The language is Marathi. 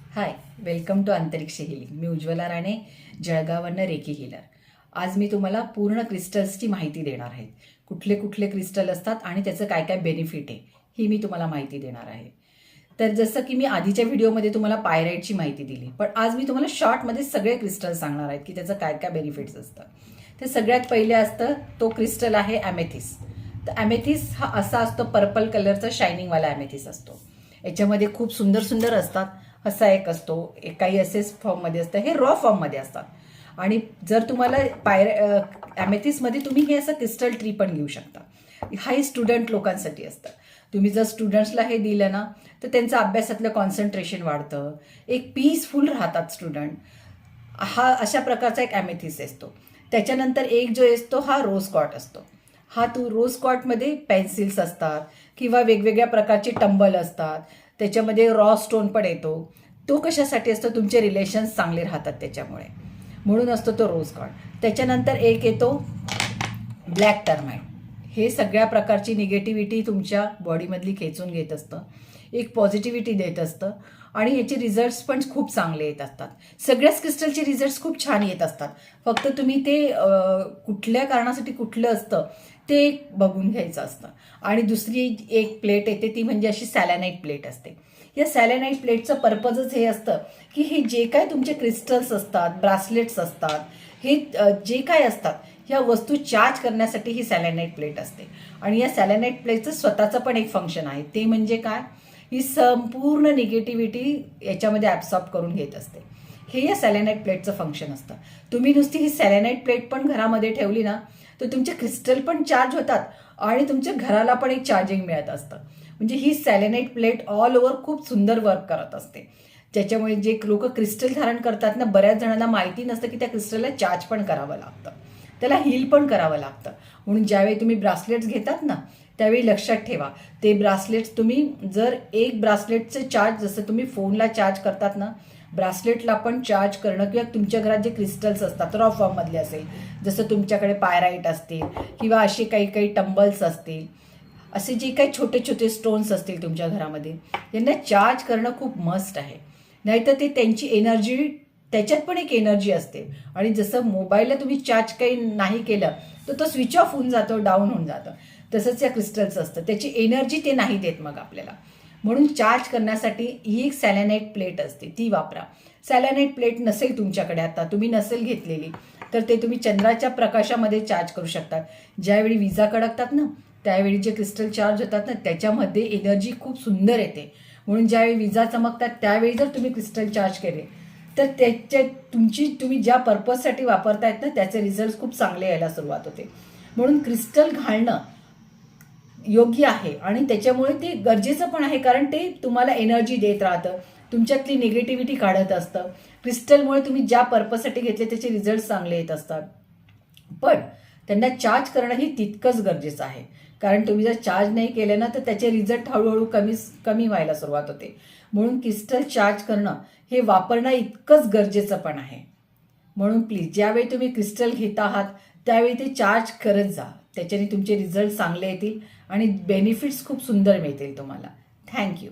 हाय, वेलकम टू अंतरिक्ष हिलिंग. मी उज्ज्वला राणे, जळगाववरनं रेकी हिलर. आज मी तुम्हाला पूर्ण क्रिस्टल्सची माहिती देणार आहे. कुठले कुठले क्रिस्टल असतात आणि त्याचं काय काय बेनिफिट आहे ही मी तुम्हाला माहिती देणार आहे. तर जसं की मी आधीच्या व्हिडिओमध्ये तुम्हाला पायराईटची माहिती दिली, पण आज मी तुम्हाला शॉर्टमध्ये सगळे क्रिस्टल सांगणार आहेत की त्याचं काय काय बेनिफिट्स असतं. तर सगळ्यात पहिले असतं तो क्रिस्टल आहे ॲमेथिस. तर ॲमेथिस हा असा असतो, पर्पल कलरचा शायनिंगवाला ॲमेथिस असतो. याच्यामध्ये खूप सुंदर सुंदर असतात. असा एक असतो, काही असेच फॉर्ममध्ये असतं, हे रॉ फॉर्ममध्ये असतात. आणि जर तुम्हाला ॲमेथिसमध्ये तुम्ही हे असं क्रिस्टल ट्री पण घेऊ शकता. हाही स्टुडंट लोकांसाठी असतं. तुम्ही जर स्टुडंट्सला हे दिलं ना तर त्यांचं अभ्यासातलं कॉन्सन्ट्रेशन वाढतं, एक पीसफुल राहतात स्टुडंट. हा अशा प्रकारचा एक ॲमेथिस असतो. त्याच्यानंतर एक जो असतो हा रोज क्वार्ट असतो. हा रोज क्वार्टमध्ये पेन्सिल्स असतात किंवा वेगवेगळ्या प्रकारचे टंबल असतात. त्याच्यामध्ये रॉ स्टोन पण येतो. तो कशासाठी असतो? तुमचे रिलेशन्स चांगले राहतात त्याच्यामुळे, म्हणून असतो तो रोज क्वार्ट. त्याच्यानंतर एक येतो ब्लॅक टर्माइट. हे सगळ्या प्रकारची निगेटिव्हिटी तुमच्या बॉडीमधली खेचून घेत असतं, एक पॉझिटिव्हिटी देत असतं आणि याचे रिझल्ट्स पण खूप चांगले येत असतात. सगळ्याच क्रिस्टलचे रिझल्ट्स खूप छान येत असतात. फक्त तुम्ही ते कुठल्या कारणासाठी कुठलं असतं ते बघून घ्यायचं असतं. आणि दुसरी एक प्लेट येते ती म्हणजे अशी सॅलॅनाईट प्लेट असते. या सॅलॅनाईट प्लेटचं पर्पजच हे असतं की हे जे काय तुमचे क्रिस्टल्स असतात, ब्रासलेट्स असतात, हे जे काय असतात ह्या वस्तू चार्ज करण्यासाठी ही सॅलॅनाईट प्लेट असते. आणि या सॅलॅनाईट प्लेटचं स्वतःचं पण एक फंक्शन आहे, ते म्हणजे काय? ही संपूर्ण निगेटिव्हिटी याच्यामध्ये ॲब्सॉर्ब करून घेत असते. हे या सॅलॅनाईट प्लेटचं फंक्शन असतं. तुम्ही नुसती ही सॅलॅनाईट प्लेट पण घरामध्ये ठेवली ना तर तुमचे क्रिस्टल पण चार्ज होतात आणि तुमच्या घराला पण एक चार्जिंग मिळत असतं. म्हणजे ही सॅलेनाईट प्लेट ऑल ओव्हर खूप सुंदर वर्क करत असते. ज्याच्यामुळे जे लोक क्रिस्टल धारण करतात ना, बऱ्याच जणांना माहिती नसतं की त्या क्रिस्टलला चार्ज पण करावं लागतं, त्याला हील पण करावं लागतं. म्हणून ज्यावेळी तुम्ही ब्रासलेट्स घेतात ना त्यावेळी लक्षात ठेवा, ते ब्रासलेट्स तुम्ही जर एक ब्रासलेटचे चार्ज, जसं तुम्ही फोनला चार्ज करतात ना, ब्रासलेटला पण चार्ज करणं, किंवा तुमच्या घरात जे क्रिस्टल्स असतात रॉ फॉर्ममधले असेल, जसं तुमच्याकडे पायराईट असतील किंवा असे काही काही टंबल्स असतील, असे जे काही छोटे छोटे स्टोन्स असतील तुमच्या घरामध्ये, यांना चार्ज करणं खूप मस्ट आहे. नाहीतर ते त्यांची एनर्जी, त्याच्यात पण एक एनर्जी असते. आणि जसं मोबाईलला तुम्ही चार्ज काही नाही केलं तर तो स्विच ऑफ होऊन जातो, डाऊन होऊन जातं. तसंच या क्रिस्टल्स असतं, त्याची एनर्जी ते नाही देत मग आपल्याला. म्हणून चार्ज करण्यासाठी ही एक सॅलॅनाईट प्लेट असते, ती वापरा. सॅलॅनाईट प्लेट नसेल तुमच्याकडे, आता तुम्ही नसेल घेतलेली, तर ते तुम्ही चंद्राच्या प्रकाशामध्ये चार्ज करू शकतात. ज्यावेळी विजा कडकतात ना त्यावेळी जे क्रिस्टल चार्ज होतात ना त्याच्यामध्ये एनर्जी खूप सुंदर येते. म्हणून ज्यावेळी विजा चमकतात त्यावेळी जर तुम्ही क्रिस्टल चार्ज केले तर त्याच्या तुम्ही ज्या पर्पजसाठी वापरतायत ना त्याचे रिझल्ट खूप चांगले यायला सुरुवात होते. म्हणून क्रिस्टल घालणं योग्य आहे आणि त्याच्यामुळे ते गरजेचं पण आहे, कारण ते तुम्हाला एनर्जी देत राहतं, तुमच्यातली निगेटिव्हिटी काढत असतं. क्रिस्टलमुळे तुम्ही ज्या पर्पजसाठी घेतले त्याचे रिझल्ट चांगले येत असतात. पण त्यांना चार्ज करणं ही तितकंच गरजेचं आहे, कारण तुम्ही जर चार्ज नाही केलं ना तर त्याचे रिझल्ट हळूहळू कमी व्हायला सुरुवात होते. म्हणून क्रिस्टल चार्ज करणं हे वापरणं इतकंच गरजेचं पण आहे. म्हणून प्लीज ज्यावेळी तुम्ही क्रिस्टल घेत आहात त्यावेळी ते चार्ज करत जा. त्याच्याने तुमचे रिझल्ट चांगले येतील आणि बेनिफिट्स खूप सुंदर मिळतील तुम्हाला. थँक्यू.